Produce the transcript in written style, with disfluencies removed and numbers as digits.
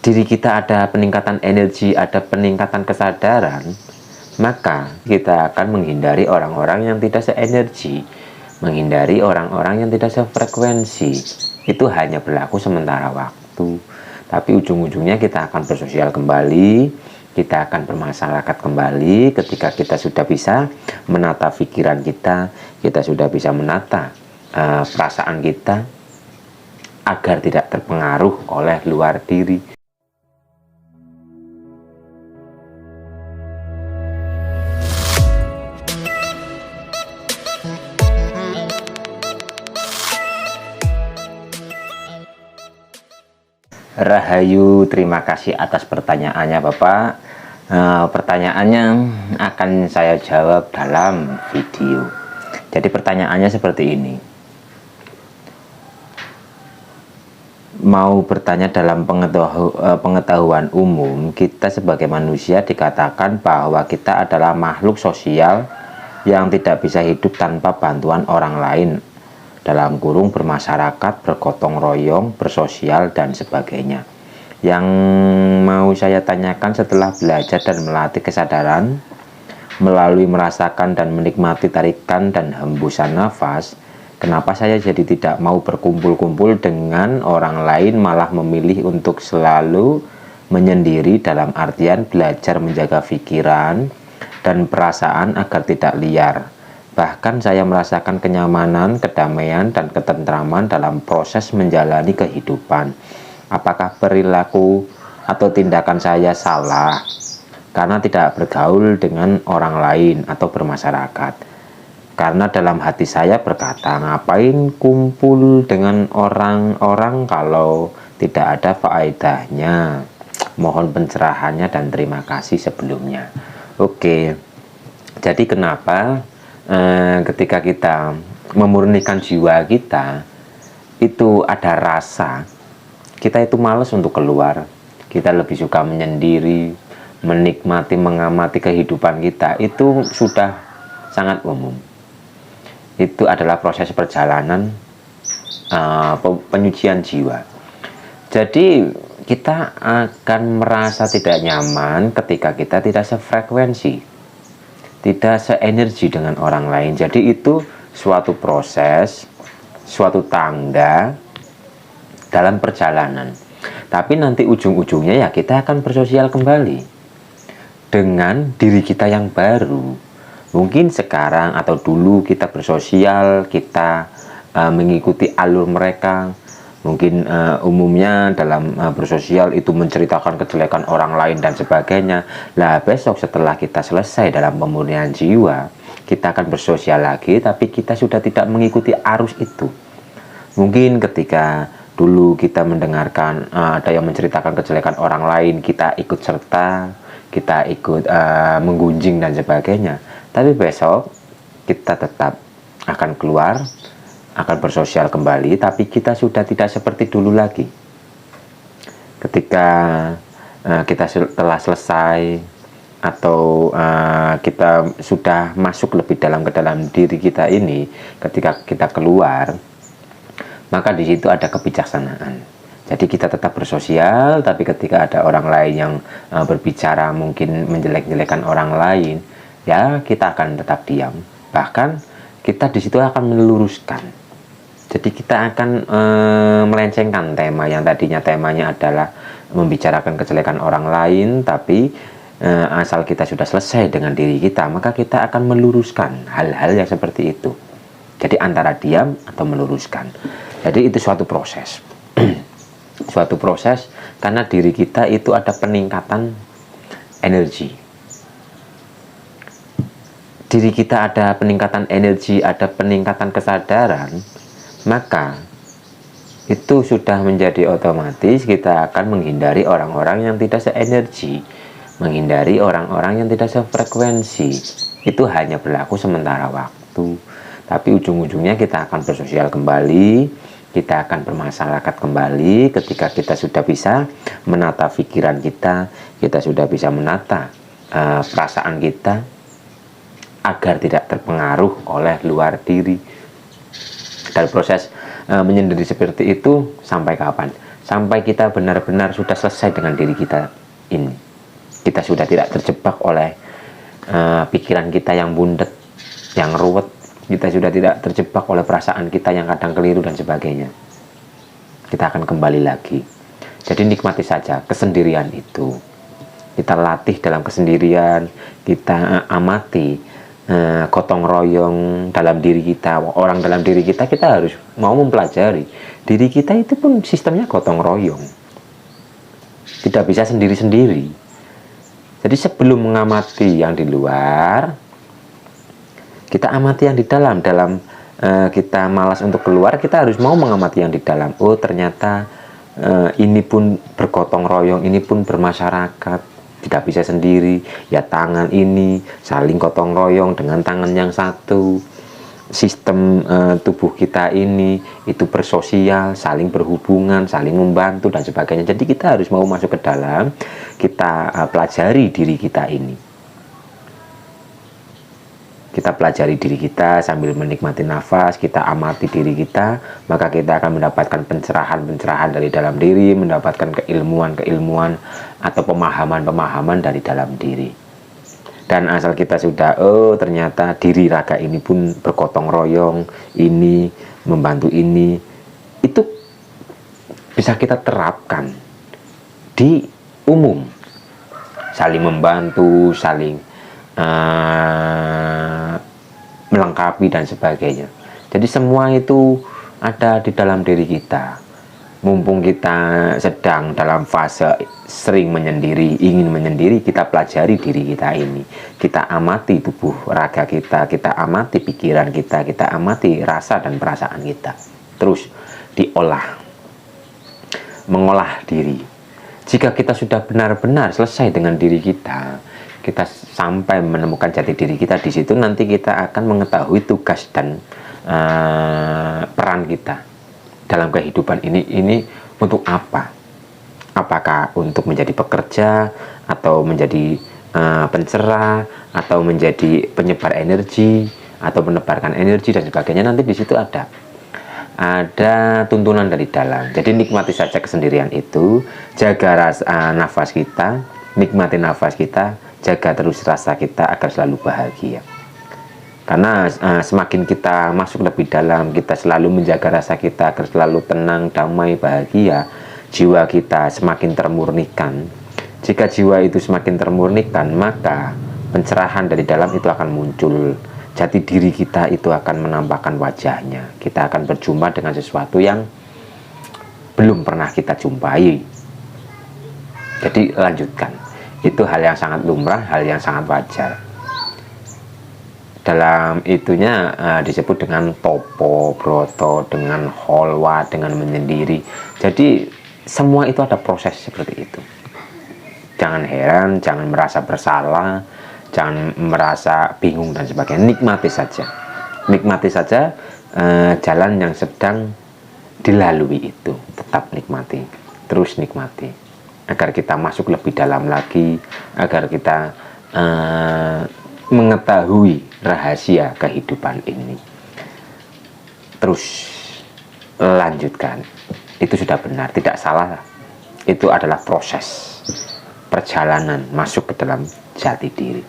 diri kita ada peningkatan energi, ada peningkatan kesadaran, maka kita akan menghindari orang-orang yang tidak seenergi, menghindari orang-orang yang tidak sefrekuensi. Itu hanya berlaku sementara waktu, tapi ujung-ujungnya kita akan bersosial kembali, kita akan bermasyarakat kembali ketika kita sudah bisa menata pikiran kita, kita sudah bisa menata perasaan kita agar tidak terpengaruh oleh luar diri. Rahayu, terima kasih atas pertanyaannya Bapak. Pertanyaannya akan saya jawab dalam video. Jadi pertanyaannya seperti ini. Mau bertanya dalam pengetahuan umum, kita sebagai manusia dikatakan bahwa kita adalah makhluk sosial yang tidak bisa hidup tanpa bantuan orang lain, dalam kurung bermasyarakat, bergotong royong, bersosial, dan sebagainya. Yang mau saya tanyakan setelah belajar dan melatih kesadaran, melalui merasakan dan menikmati tarikan dan hembusan nafas, kenapa saya jadi tidak mau berkumpul-kumpul dengan orang lain, malah memilih untuk selalu menyendiri, dalam artian belajar menjaga pikiran dan perasaan agar tidak liar. Bahkan saya merasakan kenyamanan, kedamaian, dan ketentraman dalam proses menjalani kehidupan. Apakah perilaku atau tindakan saya salah karena tidak bergaul dengan orang lain atau bermasyarakat? Karena dalam hati saya berkata, ngapain kumpul dengan orang-orang kalau tidak ada faedahnya? Mohon pencerahannya dan terima kasih sebelumnya. Oke, jadi kenapa ketika kita memurnikan jiwa kita, itu ada rasa kita itu malas untuk keluar, kita lebih suka menyendiri, menikmati, mengamati kehidupan kita, itu sudah sangat umum. Itu adalah proses perjalanan penyucian jiwa. Jadi kita akan merasa tidak nyaman ketika kita tidak sefrekuensi, tidak seenergi dengan orang lain. Jadi itu suatu proses, suatu tangga dalam perjalanan. Tapi nanti ujung-ujungnya ya kita akan bersosial kembali dengan diri kita yang baru. Mungkin sekarang atau dulu kita bersosial, kita mengikuti alur mereka. Mungkin umumnya dalam bersosial itu menceritakan kejelekan orang lain dan sebagainya. Lah besok setelah kita selesai dalam pemurnian jiwa, kita akan bersosial lagi, tapi kita sudah tidak mengikuti arus itu. Mungkin ketika dulu kita mendengarkan ada yang menceritakan kejelekan orang lain, kita ikut serta, kita ikut menggunjing dan sebagainya. Tapi besok kita tetap akan keluar, akan bersosial kembali, tapi kita sudah tidak seperti dulu lagi. Ketika kita telah selesai atau kita sudah masuk lebih dalam ke dalam diri kita ini, ketika kita keluar, maka di situ ada kebijaksanaan. Jadi kita tetap bersosial, tapi ketika ada orang lain yang berbicara mungkin menjelek-jelekan orang lain, ya kita akan tetap diam. Bahkan kita di situ akan meluruskan. Jadi kita akan melencengkan tema yang tadinya temanya adalah membicarakan kejelekan orang lain, tapi asal kita sudah selesai dengan diri kita, maka kita akan meluruskan hal-hal yang seperti itu. Jadi antara diam atau meluruskan. Jadi itu suatu proses. Suatu proses karena diri kita itu ada peningkatan energi. Diri kita ada peningkatan energi, ada peningkatan kesadaran, maka itu sudah menjadi otomatis kita akan menghindari orang-orang yang tidak seenergi, menghindari orang-orang yang tidak sefrekuensi. Itu hanya berlaku sementara waktu, tapi ujung-ujungnya kita akan bersosial kembali, kita akan bermasyarakat kembali ketika kita sudah bisa menata pikiran kita, kita sudah bisa menata perasaan kita agar tidak terpengaruh oleh luar diri. Dan proses menyendiri seperti itu sampai kapan? sampai kita benar-benar sudah selesai dengan diri kita ini. Kita sudah tidak terjebak oleh pikiran kita yang bundet, yang ruwet. Kita sudah tidak terjebak oleh perasaan kita yang kadang keliru dan sebagainya. Kita akan kembali lagi. Jadi nikmati saja kesendirian itu. Kita latih dalam kesendirian, kita amati gotong royong dalam diri kita, orang dalam diri kita. Kita harus mau mempelajari diri kita itu pun sistemnya gotong royong, tidak bisa sendiri-sendiri. Jadi sebelum mengamati yang di luar, kita amati yang di dalam. Kita malas untuk keluar, kita harus mau mengamati yang di dalam. Oh ternyata ini pun bergotong royong, ini pun bermasyarakat, tidak bisa sendiri. Ya tangan ini saling gotong royong dengan tangan yang satu. Sistem tubuh kita ini itu bersosial, saling berhubungan, saling membantu dan sebagainya. Jadi kita harus mau masuk ke dalam, kita pelajari diri kita ini. Kita pelajari diri kita sambil menikmati nafas, kita amati diri kita, maka kita akan mendapatkan pencerahan-pencerahan dari dalam diri, mendapatkan keilmuan-keilmuan atau pemahaman-pemahaman dari dalam diri. Dan asal kita sudah, oh ternyata diri raga ini pun bergotong royong, ini membantu ini, itu bisa kita terapkan di umum. Saling membantu, saling melengkapi dan sebagainya. Jadi semua itu ada di dalam diri kita. Mumpung kita sedang dalam fase sering menyendiri, ingin menyendiri, kita pelajari diri kita ini. Kita amati tubuh raga kita, kita amati pikiran kita, kita amati rasa dan perasaan kita. Terus diolah, mengolah diri. Jika kita sudah benar-benar selesai dengan diri kita sampai menemukan jati diri kita, di situ nanti kita akan mengetahui tugas dan peran kita dalam kehidupan ini untuk apa? Apakah untuk menjadi pekerja, atau menjadi pencerah, atau menjadi penyebar energi, atau menebarkan energi dan sebagainya. Nanti di situ ada tuntunan dari dalam. Jadi nikmati saja kesendirian itu, jaga nafas kita, nikmati nafas kita, jaga terus rasa kita agar selalu bahagia. Karena semakin kita masuk lebih dalam, kita selalu menjaga rasa kita agar selalu tenang, damai, bahagia, jiwa kita semakin termurnikan. Jika jiwa itu semakin termurnikan, maka pencerahan dari dalam itu akan muncul. Jati diri kita itu akan menampakkan wajahnya. Kita akan berjumpa dengan sesuatu yang belum pernah kita jumpai. Jadi lanjutkan. Itu hal yang sangat lumrah, hal yang sangat wajar. Dalam itunya disebut dengan topo, broto, dengan holwa, dengan menyendiri. Jadi semua itu ada proses seperti itu. Jangan heran, jangan merasa bersalah, jangan merasa bingung dan sebagainya. Nikmati saja. Nikmati saja jalan yang sedang dilalui itu. Tetap nikmati, terus nikmati. Agar kita masuk lebih dalam lagi, agar kita mengetahui rahasia kehidupan ini. Terus lanjutkan. Itu sudah benar, tidak salah. Itu adalah proses perjalanan masuk ke dalam jati diri.